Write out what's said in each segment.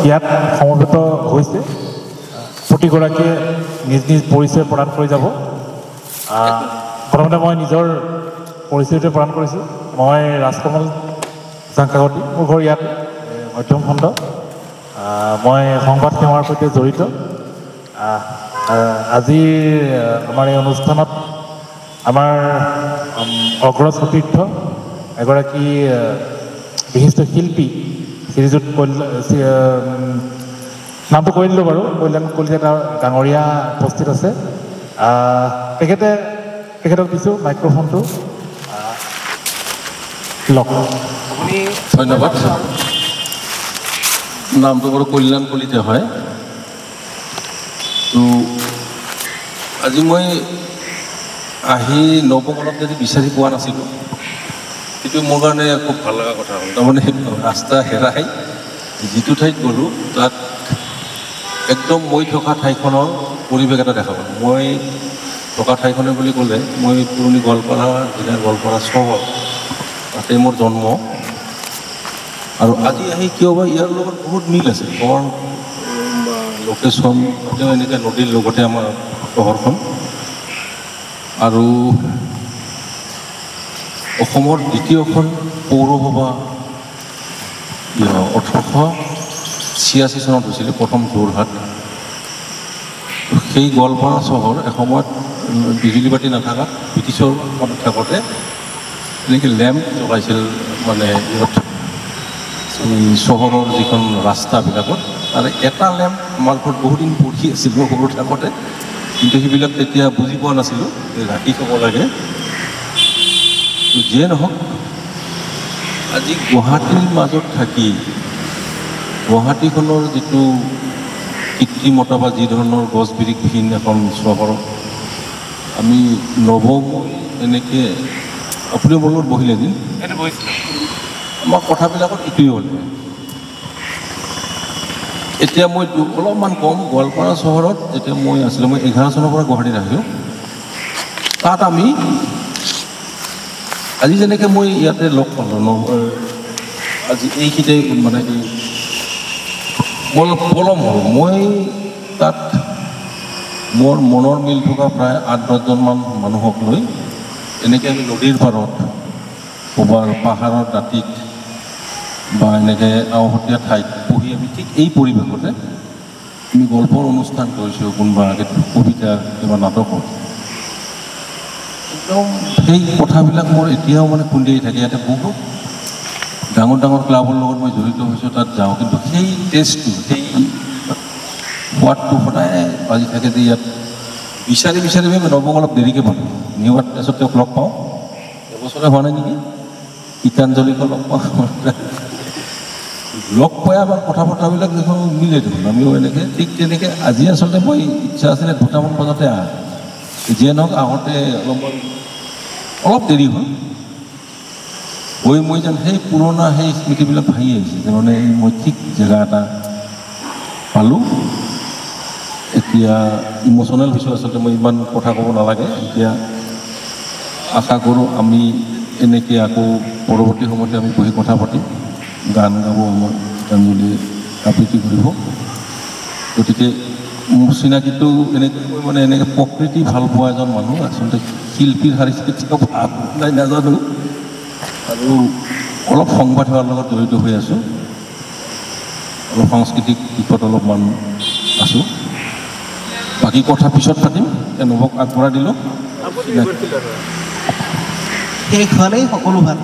ইয়াত সমবেত হৈছে প্ৰতিগৰাকীয়ে নিজ নিজ পৰিচয় প্ৰদান কৰি যাব প্ৰথমতে মই নিজৰ পৰিচয়টো প্ৰদান কৰিছোঁ মই ৰাজকমল জাংকাগতি মোৰ ঘৰ ইয়াত মধ্যম খণ্ড মই সংবাদ সেৱাৰ সৈতে জড়িত আজিৰ আমাৰ এই অনুষ্ঠানত আমাৰ অগ্ৰজ সতীৰ্থ এগৰাকী বিশিষ্ট শিল্পী শ্ৰীযুত নামটো কৈ দিলোঁ বাৰু কল্যাণ কলিতা ডাঙৰীয়া উপস্থিত আছে তেখেতক দিছোঁ মাইক্ৰফোনটো লওক আপুনি ধন্যবাদ নামটো বাৰু কল্যাণ কলিতা হয় তো আজি মই আহি নৱকলত যদি বিচাৰি পোৱা নাছিলোঁ সেইটো মোৰ কাৰণে খুব ভাল লগা কথা হ'ল তাৰমানে ৰাস্তা হেৰাই যিটো ঠাইত গ'লোঁ তাত একদম মই থকা ঠাইখনৰ পৰিৱেশ এটা দেখা পালোঁ মই থকা ঠাইখনে বুলি ক'লে মই পুৰণি গোৱালপাৰা জিলাৰ গোৱালপাৰা চহৰ তাতে মোৰ জন্ম আৰু আজি আহি কিয় বা ইয়াৰ লগত বহুত মিল আছে ঘৰ লোকেশ্যন তাতেও এনেকৈ নদীৰ লগতে আমাৰ চহৰখন আৰু অসমৰ দ্বিতীয়খন পৌৰসভা 1886 চনত হৈছিলে প্ৰথম যোৰহাট সেই গোৱালপাৰা চহৰ এসময়ত বিজুলী বাতি নাথাকাত ব্ৰিটিছৰ থাকোঁতে এনেকৈ লেম্প জ্বলাইছিল মানে ইহঁত চহৰৰ যিখন ৰাস্তাবিলাকত আৰু এটা লেম্প আমাৰ ঘৰত বহুদিন পঢ়ি আছিল মই সৰু থাকোঁতে কিন্তু সেইবিলাক তেতিয়া বুজি পোৱা নাছিলোঁ ৰাখি থ'ব লাগে যিয়ে নহওক আজি গুৱাহাটীৰ মাজত থাকি গুৱাহাটীখনৰ যিটো কৃত্ৰিমতা বা যি ধৰণৰ গছ বিৰিখহীন এখন চহৰ আমি নৱমূল এনেকৈ আপুনি মোৰ লগত বহিলে দিন আমাৰ কথাবিলাকত এইটোৱে হ'ল এতিয়া মই অলপমান কম গোৱালপাৰা চহৰত যেতিয়া মই আছিলোঁ মই 11 চনৰ পৰা গুৱাহাটীত আহিলোঁ তাত আমি আজি যেনেকৈ মই ইয়াতে লগ পালোঁ আজি এইখিনিতে মানে এই পলম হ'ল মই তাত মোৰ মনৰ মিল থকা প্ৰায় 8-10জনমান মানুহক লৈ এনেকৈ আমি নদীৰ পাৰত ক'ৰবাৰ পাহাৰৰ দাঁতিত বা এনেকৈ আওহতীয়া ঠাইত পঢ়ি আমি ঠিক এই পৰিৱেশতে আমি গল্পৰ অনুষ্ঠান কৰিছোঁ কোনোবা কবিতা কিবা নাটকত একদম সেই কথাবিলাক মোৰ এতিয়াও মানে খুন্দিয়াই থাকে ইয়াতে বহুত ডাঙৰ ডাঙৰ ক্লাবৰ লগত মই জড়িত হৈছোঁ তাত যাওঁ কিন্তু সেই টেষ্টটো সেই সোৱাদটো সদায় বাজি থাকে যে ইয়াত বিচাৰি মই নৱক অলপ দেৰিকৈ পালোঁ নিউ আৰ্টিষ্টত তেওঁক লগ পাওঁ এবছৰে হোৱা নাই নেকি গীতাঞ্জলিকো লগ পাওঁ লগ পাই আমাৰ কথা বতৰাবিলাক দেখোন মিলে দেখোন আমিও এনেকৈ ঠিক তেনেকৈ আজি আচলতে মই ইচ্ছা আছিলে 2টামান বজাতে যিয়ে নহওক আহোঁতে অলপ দেৰি হ'ল মই যেন সেই পুৰণা সেই স্মৃতিবিলাক ভাঙি আহিছে তাৰমানে মই ঠিক জেগা এটা পালোঁ এতিয়া ইম'চনেল হৈছোঁ আচলতে মই ইমান কথা ক'ব নালাগে এতিয়া আশা কৰোঁ আমি এনেকৈ আকৌ পৰৱৰ্তী সময়তে আমি বহি কথা পাতিম গান গাব আমাৰ গীতাঞ্জলি আবৃত্তি কৰিব গতিকে মোৰ চিনাকিটো এনেকৈ মই মানে এনেকৈ প্ৰকৃতি ভাল পোৱা এজন মানুহ আচলতে শিল্পীৰ শাৰী ভাৱ নাই নাজানো আৰু অলপ সংবাদ সেৱাৰ লগত জড়িত হৈ আছোঁ অলপ সাংস্কৃতিক দিশত অলপমান আছোঁ বাকী কথা পিছত পাতিম নৱক আগবঢ়াই দিলোঁ শেষ হ'লেই সকলো ভাল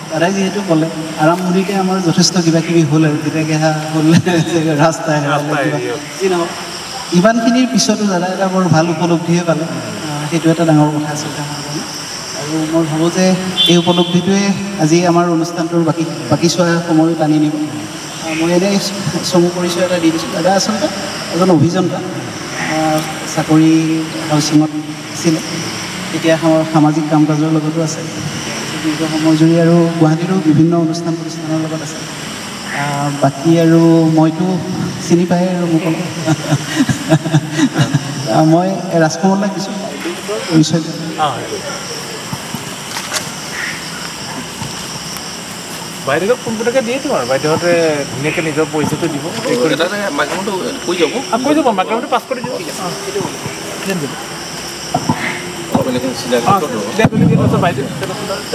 দাদাই যিহেতু ক'লে আৰম্ভণিতে আমাৰ যথেষ্ট কিবা কিবি হ'ল আৰু তেতিয়াকৈ হ'ল ৰাস্তাই যি নহওক ইমানখিনিৰ পিছতো দাদা এটা বৰ ভাল উপলব্ধিহে পালে সেইটো এটা ডাঙৰ কথা আচলতে আমাৰ কাৰণে আৰু মই ভাবোঁ যে এই উপলব্ধিটোৱে আজি আমাৰ অনুষ্ঠানটোৰ বাকী চোৱা সময়ো টানি নিব মই এনেই চমু পৰিচয় এটা দি দিছোঁ দাদা আচলতে এজন অভিযন্তা চাকৰি হাউচিঙত আছিলে এতিয়া সামাজিক কাম কাজৰ লগতো আছে দীৰ্ঘ সময় জুৰি আৰু গুৱাহাটীতো বিভিন্ন অনুষ্ঠান প্ৰতিষ্ঠানৰ লগত আছে বাকী আৰু মইতো চিনি পায় আৰু মোক মই ৰাজকমলক দিছোঁ পৰিচয় বাইদেউক পোনপটীয়াকৈ দিয়ে দিম আৰু বাইদেউহঁতে ধুনীয়াকৈ নিজৰ পৰিচয়টো দিব মাইক্ৰফোনটো কৈ যাব কৈ যাব মাইক্ৰফোনটো পাছ কৰি দিব বাইদেউ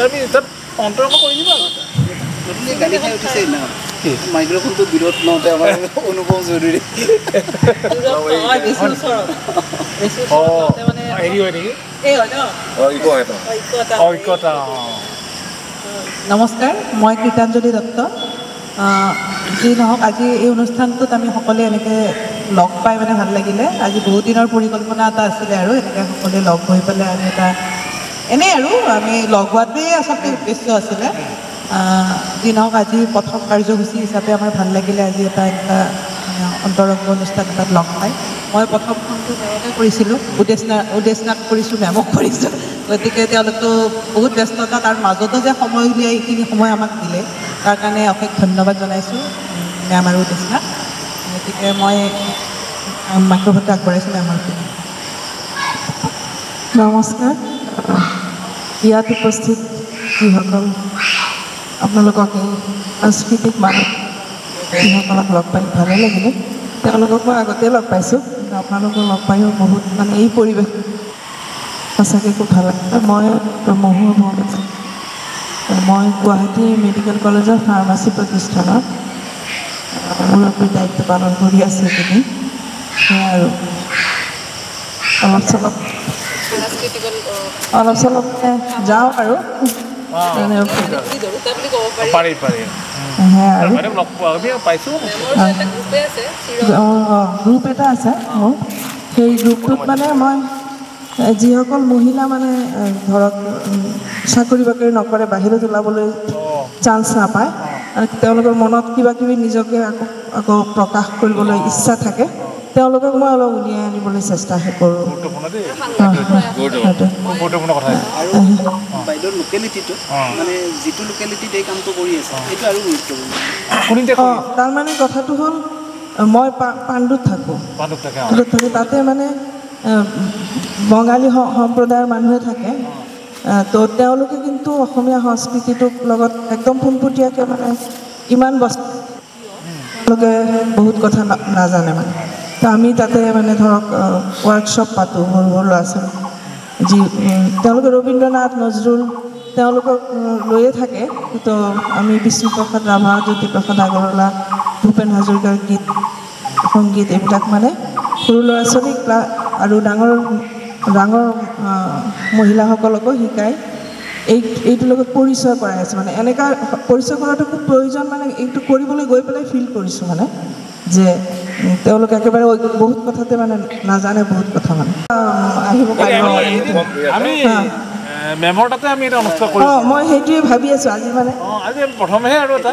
আমি তাত অন্তৰংগ কৰি দিব আৰু গালি খাই উঠিছে সেইদিনা মাইক্ৰফোনটো বিৰোধ লওঁতে আমাৰ অনুভৱ জৰুৰী হেৰি হয় নেকি ঐক্যতা নমস্কাৰ মই কীৰ্তাঞ্জলি দত্ত যি নহওক আজি এই অনুষ্ঠানটোত আমি সকলোৱে এনেকৈ লগ পাই মানে ভাল লাগিলে আজি বহুত দিনৰ পৰিকল্পনা এটা আছিলে আৰু এনেকৈ সকলোৱে লগ হৈ পেলাই আমি এটা এনেই আৰু আমি লগ হোৱাটোৱেই আচলতে উদ্দেশ্য আছিলে যি নহওক আজি প্ৰথম কাৰ্যসূচী হিচাপে আমাৰ ভাল লাগিলে আজি এটা এনেকুৱা অন্তৰংগ অনুষ্ঠান এটাত লগ পাই মই প্ৰথমখনটো মেমতে কৰিছিলোঁ উদ্দেশ্যনাথ কৰিছোঁ মেমক কৰিছোঁ গতিকে তেওঁলোকতো বহুত ব্যস্ততা তাৰ মাজতো যে সময় উলিয়াই এইখিনি সময় আমাক দিলে তাৰ কাৰণে অশেষ ধন্যবাদ জনাইছোঁ মেম আৰু উদ্দেশ্যনাথ গতিকে মই মাইক্ৰফোনটো আগবঢ়াইছোঁ মেমৰ পিনে নমস্কাৰ ইয়াত উপস্থিত যিসকল আপোনালোকক এই সাংস্কৃতিক মানুহ যিসকলক লগ পাই ভালেই লাগিলে তেওঁলোকক মই আগতেই লগ পাইছোঁ কিন্তু আপোনালোকক লগ পায়ো বহুত মানে এই পৰিৱেশ সঁচাকৈ খুব ভাল লাগে মই মহুৰ ভোগ আছোঁ মই গুৱাহাটী মেডিকেল কলেজৰ ফাৰ্মাচী প্ৰতিষ্ঠানত মুৰব্বীৰ দায়িত্ব পালন কৰি আছোঁ এইকেইদিন সেয়া আৰু অলপ চলপ যাওঁ আৰু পাৰি পাৰি গ্ৰুপ এটা আছে মোৰ সেই গ্ৰুপটোত মানে মই যিসকল মহিলা মানে ধৰক চাকৰি বাকৰি নকৰে বাহিৰত ওলাবলৈ চান্স নাপায় আৰু তেওঁলোকৰ মনত কিবা কিবি নিজকে আকৌ প্ৰকাশ কৰিবলৈ ইচ্ছা থাকে তেওঁলোকক মই অলপ উলিয়াই আনিবলৈ চেষ্টা কৰোঁ বাইদেউৰ লোকেলিটিটো মানে যিটো লোকেলিটিত এই কামটো কৰি আছে সেইটো আৰু গুৰুত্বপূৰ্ণ তাৰমানে কথাটো হ'ল মই পাণ্ডুত থাকোঁ তাতে মানে বঙালী সম্প্ৰদায়ৰ মানুহে থাকে তো তেওঁলোকে কিন্তু অসমীয়া সংস্কৃতিটোক লগত একদম পোনপটীয়াকৈ মানে ইমান বস্তু তেওঁলোকে বহুত কথা নাজানে মানে তো আমি তাতে মানে ধৰক ৱৰ্কশ্বপ পাতোঁ সৰু সৰু ল'ৰা ছোৱালী যি তেওঁলোকে ৰবীন্দ্ৰনাথ নজৰুল তেওঁলোকক লৈয়ে থাকে তো আমি বিষ্ণুপ্ৰসাদ ৰাভা জ্যোতিপ্ৰসাদ আগৰৱালা ভূপেন হাজৰিকাৰ গীত সংগীত এইবিলাক মানে সৰু ল'ৰা ছোৱালীক আৰু ডাঙৰ মহিলাসকলকো শিকাই এইটোৰ লগত পৰিচয় কৰাই আছে মানে এনেকুৱা পৰিচয় কৰাটো খুব প্ৰয়োজন মানে এইটো কৰিবলৈ গৈ পেলাই ফিল কৰিছোঁ মানে যে তেওঁলোকে একেবাৰে বহুত কথাতে মানে নাজানে বহুত কথা মানে আহিব পাৰিব মেমৰ তাতে আমি এটা অনুষ্ঠান কৰিম মই সেইটোৱে ভাবি আছোঁ আজি মানে আজি প্ৰথমেহে আৰু এটা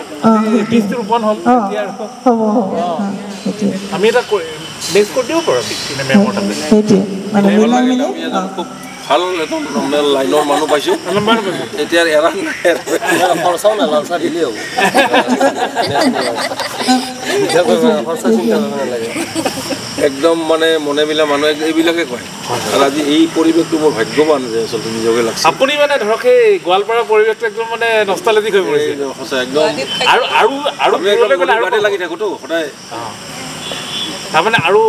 বীজটো ৰোপণ হ'ল হ'ব সেইটোৱে আমি এটা নেক্সট কৰি দিব পাৰোঁ মেমৰ তাতে সেইটোৱে মানে মিলাই মিলি খুব ভাল একদম লাইনৰ মানুহ পাইছোঁ এতিয়া এৰা খৰচাও নালাগে দিলেই হ'ব একদম মানে মনে মিলা মানুহে এইবিলাকে কয় আৰু আজি এই পৰিৱেশটো মোৰ ভাগ্যৱান যে আচলতে নিজকে লাগছে আপুনি মানে ধৰক এই গোৱালপাৰাৰ পৰিৱেশটো একদম মানে নষ্টালজিক হৈ পৰিছে সঁচা একদম আৰু লাগি থাকোঁতো সদায় তাৰমানে আৰু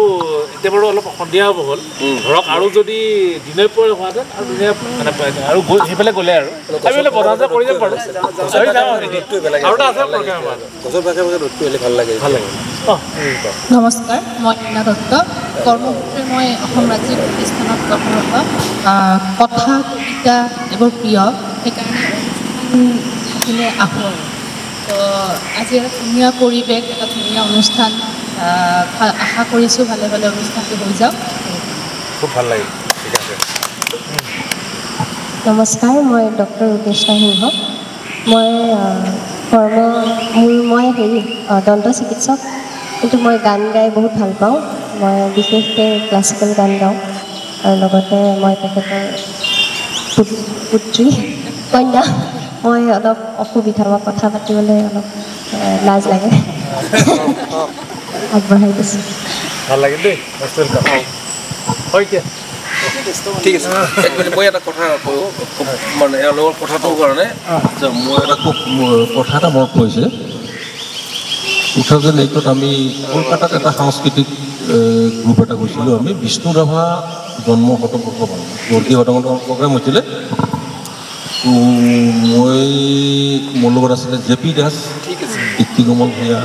এতিয়া বাৰু অলপ সন্ধিয়া হ'ব হ'ল ধৰক আৰু যদি দিনে পৰে হোৱাহেঁতেন আৰু ধুনীয়া মানে আৰু সেইফালে গ'লে আৰু আমি বোলে বজাৰ চজাৰ কৰি যাব পাৰোঁ ভাল লাগে নমস্কাৰ মই ৰীণা দত্ত কৰ্মসূত্ৰে মই অসম ৰাজ্যিক প্ৰতিষ্ঠানত কৰ্মৰত কথা কবিতা এইবোৰ প্ৰিয় সেইকাৰণে অনুষ্ঠানখিনি আহোঁ তো আজি এটা ধুনীয়া পৰিৱেশ এটা ধুনীয়া অনুষ্ঠান আশা কৰিছোঁ ভালে ভালে অনুষ্ঠানটো হৈ যাওক খুব ভাল লাগিল ঠিক আছে নমস্কাৰ মই ডক্টৰ ৰুকেশা সিংহ মই মই দন্ত চিকিৎসক কিন্তু মই গান গাই বহুত ভাল পাওঁ মই বিশেষকৈ ক্লাছিকেল গান গাওঁ আৰু লগতে মই তেখেতৰ পুত্ৰী কন্যা মই অলপ অসুবিধা বা কথা পাতিবলৈ অলপ লাজ লাগে আগবঢ়াই দিছোঁ ভাল লাগিল দেই ঠিক আছে এক মিনিট মই এটা কথা কওঁ মানে এওঁলোকৰ কথাটোৰ কাৰণে মই এটা খুব কথা এটা মনত পৰিছে 2008ত আমি কলকাতাত এটা সাংস্কৃতিক গ্ৰুপ এটা গৈছিলোঁ আমি বিষ্ণু ৰাভা জন্ম শতবৰ্ষ পালোঁ জয়ন্তী শতবৰ্ষ প্ৰগ্ৰেম হৈছিলে মই মোৰ লগত আছিলে জেপি দাস কীৰ্তিকমল ভূঞা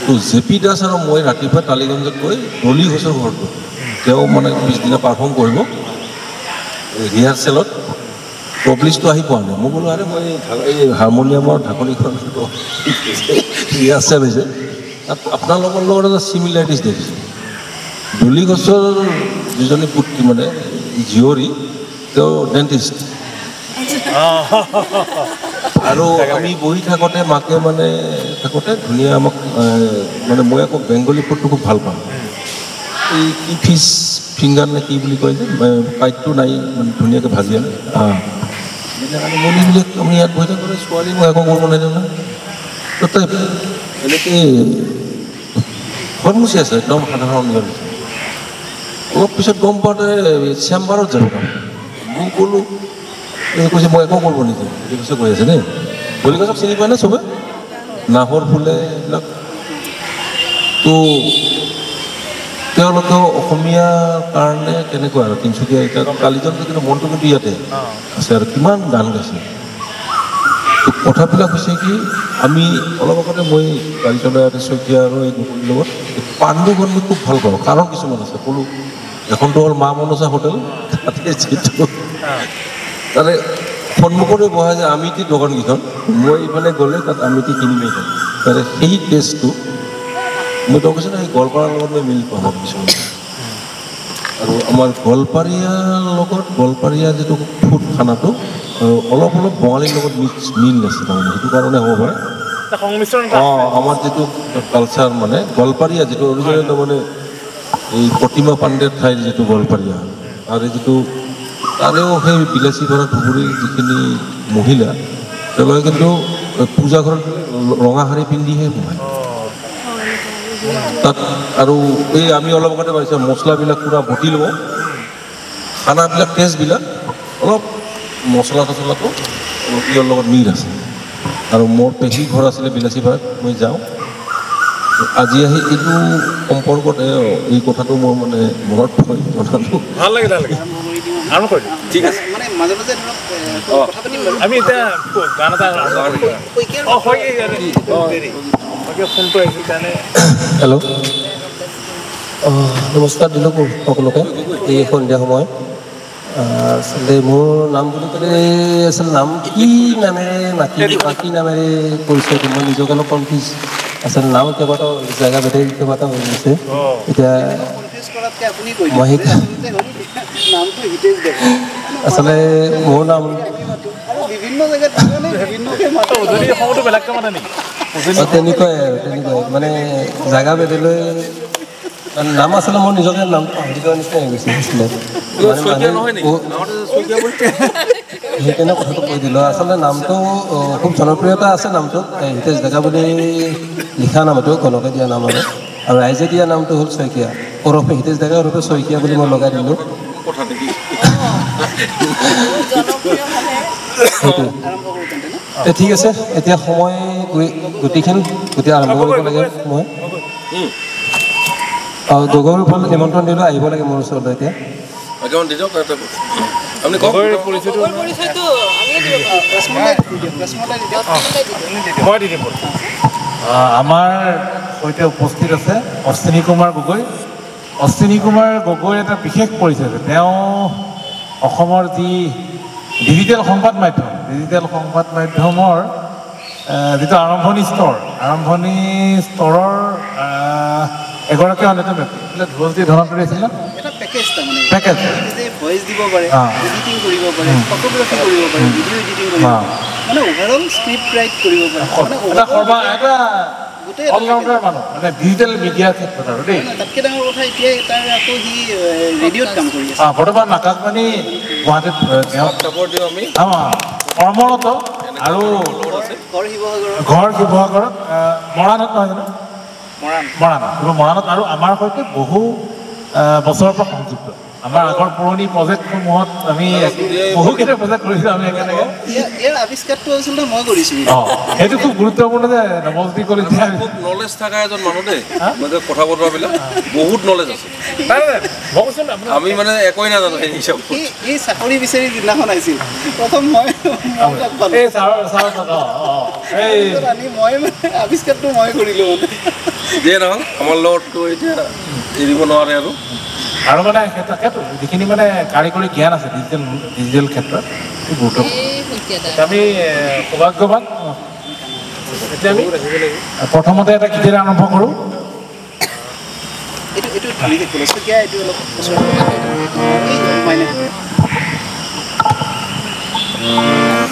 তো জেপি দাস আৰু মই ৰাতিপুৱা টালিগঞ্জত গৈ ডলি ঘোষৰ ঘৰত গ'লোঁ তেওঁ মানে পিছদিনা পাৰফৰ্ম কৰিব ৰিহাৰ্চেলত প্ৰব্লিছটো আহি পোৱা নাই মই বোলো আৰে মই এই হাৰমনিয়ামৰ ঢাকনিখন ৰিহাৰ্চেল হৈছে তাত আপোনালোকৰ লগত এটা চিমিলাৰিটিছ দেখিছোঁ ডলি ঘোষৰ যিজনী পুত্ৰী মানে জীয়ৰী তেওঁ ডেণ্টিষ্ট আৰু আমি বহি থাকোঁতে মাকে মানে থাকোঁতে ধুনীয়া আমাক মানে মই আকৌ বেংগলী ফুডটো খুব ভাল পাওঁ এই কি ফিছ ফিংগাৰ নে কি বুলি কয় যে কাইটটো নাই মানে ধুনীয়াকৈ ভাজি আনে মলি বুলি আমি ইয়াত বহি থাকোঁতে ছোৱালী মই একো কৰিব নাই জানো তাতে এনেকৈ ফৰ্মুচি আছে একদম সাধাৰণ নিয়ম অলপ পিছত গম পাওঁতে চেম্বাৰত যাব মই ক'লোঁ কৈছে মই একো কৰিব নিদিওঁ এই কৈছে কৈ আছে দেই ডলি ঘোষক চিনি পায় নে চবে নাহৰ ফুলে এইবিলাক তো তেওঁলোকেও অসমীয়াৰ কাৰণে কেনেকুৱা আৰু তিনিচুকীয়া এতিয়া কালিজনটো কিন্তু মনটো কিন্তু ইয়াতে আছে আৰু কিমান গান গাইছে তো কথাবিলাক হৈছে কি আমি অলপ আগতে মই গাড়ী চলাই ইয়াতে শইকীয়া আৰু এই গগৈৰ লগত পাণ্ডুখন মই খুব ভাল পাওঁ কাৰণ কিছুমান আছে ক'লোঁ এখনটো হ'ল মা মনসা হোটেল তাতে যিটো তাতে সন্মুখতে বহা যায় আমিতি দোকানকেইখন মই ইফালে গ'লে তাত আমিতি কিনিমেই খাম তাতে সেই টেষ্টটো মই তো কৈছোঁ এই গোৱালপাৰাৰ লগত মই মিল পাওঁ কিছুমান আৰু আমাৰ গোৱালপাৰীয়াৰ লগত গোৱালপাৰীয়া যিটো ফুড খানাটো অলপ অলপ বঙালীৰ লগত মিল আছে তাৰমানে সেইটো কাৰণে হ'ব পাৰে আমাৰ যিটো কালচাৰ মানে গোৱালপাৰীয়া যিটো অৰিজিনেল তাৰমানে এই প্ৰতিমা পাণ্ডেৰ ঠাইৰ যিটো গোৱালপাৰীয়া আৰু যিটো তাৰেও সেই বিলাচীপাৰা ধুবুৰীৰ যিখিনি মহিলা তেওঁলোকে কিন্তু পূজা ঘৰত ৰঙা শাৰী পিন্ধিহে সোমায় তাত আৰু এই আমি অলপ আগতে পাইছোঁ মছলাবিলাক পূৰা বটি ল'ব খানাবিলাক টেষ্টবিলাক অলপ মছলা চছলাটো ৰুটিৰ লগত মিল আছে আৰু মোৰ পেহী ঘৰ আছিলে বিলাচীপাৰাত মই যাওঁ আজি আহি এইটো সম্পৰ্কত এই কথাটো মোৰ মানে মনত পৰি জনালোঁ ভাল লাগে আৰম্ভ কৰি ঠিক আছে মানে মাজে মাজে ধৰক কথা পাতিম বাৰু আমি এতিয়া গান এটা ফোনটো আহিছিল কাৰণে হেল্ল' নমস্কাৰ দিলোঁ সকলোকে এই সন্ধিয়া সময় আচলতে মোৰ নাম বুলি ক'লে আচলতে নাম কি নামেৰে মাতি নামেৰে পৰিচয় দিম মই নিজকে অলপ কনফিউজ আচলতে নাম কেইবাটাও জেগা ভেদে কেইবাটাও হৈ গৈছে এতিয়া মই আচলতে মোৰ নাম তেনেকুৱাই মানে জেগা ভেদেলৈ নাম আচলতে মোৰ নিজকে নাম পাহৰি যোৱাৰ নিচিনা হৈ গৈছে সেইকাৰণে কথাটো কৈ দিলোঁ আচলতে নামটো খুব জনপ্ৰিয়তা আছে নামটোত হিতেশ ডেকা বুলি লিখা নাম এইটো গণকে দিয়া নাম আৰু ৰাইজে দিয়া নামটো হ'ল শইকীয়া ওৰফে হিতেশ ডেকা ওৰফে শইকীয়া বুলি মই লগাই দিলোঁ ঠিক আছে এতিয়া সময় গোটেইখিনি গোটেই আৰম্ভ কৰিব লাগে মই গগৈৰ ওপৰত নিমন্ত্ৰণ দিলোঁ আহিব লাগে মোৰ ওচৰলৈ এতিয়া আমাৰ সৈতে উপস্থিত আছে অশ্বিনী কুমাৰ গগৈ অশ্বিনী কুমাৰ গগৈৰ এটা বিশেষ পৰিচয় আছে তেওঁ অসমৰ যি ডিজিটেল সংবাদ মাধ্যমৰ যিটো আৰম্ভণি স্তৰৰ এগৰাকী অন্যতম ব্যক্তি ধ্ৰুৱজ্যোতি ধনন্তৰী আছিল পেকেজ ভইচ দিব পাৰে এডিটিং কৰিব পাৰে ফটোগ্ৰাফি কৰিব পাৰে ভিডিঅ' এডিটিং কৰিব পাৰে মানে ওভাৰঅল স্ক্ৰিপ্ট ৰাইট কৰিব পাৰে অলৰাউণ্ডাৰ মানুহ মানে ডিজিটেল মিডিয়াৰ ক্ষেত্ৰত আৰু দেই তাতকৈ ডাঙৰ কথা এতিয়া তাৰ আকৌ সি ৰেডিঅ'ত কাম কৰি আছে বৰ্তমান আকাশবাণী গুৱাহাটীত কৰ্মৰত আৰু ঘৰ শিৱসাগৰত মৰাণত নহয় জানো মৰাণত আৰু আমাৰ সৈতে বহু বছৰৰ পৰা সংযুক্ত আমাৰ আগৰ পুৰণি প্ৰজেক্টসমূহত আমি বহুকেইটা প্ৰজেক্ট কৰিছোঁ আমি একেলগে ইয়াৰ আৱিষ্কাৰটো আচলতে মই কৰিছোঁ সেইটো খুব গুৰুত্বপূৰ্ণ যে নৱজ্যোতি কলিতা খুব নলেজ থকা এজন মানুহ দেই মানে কথা বতৰাবিলাক বহুত নলেজ আছে আমি মানে একোৱেই নাজানো সেই হিচাপত এই চাকৰি বিচাৰি যিদিনাখন আহিছিল প্ৰথম মই মানে আৱিষ্কাৰটো মই কৰিলোঁ মানে যিয়ে নহওক আমাৰ লগততো এতিয়া এৰিব নোৱাৰে আৰু মানে তাকেতো যিখিনি মানে কাৰিকৰী জ্ঞান আছে ডিজিটেল ক্ষেত্ৰত গুৰুত্বপূৰ্ণ আমি সৌভাগ্যৱান এতিয়া আমি প্ৰথমতে এটা গীতেৰে আৰম্ভ কৰোঁ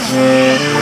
এইটো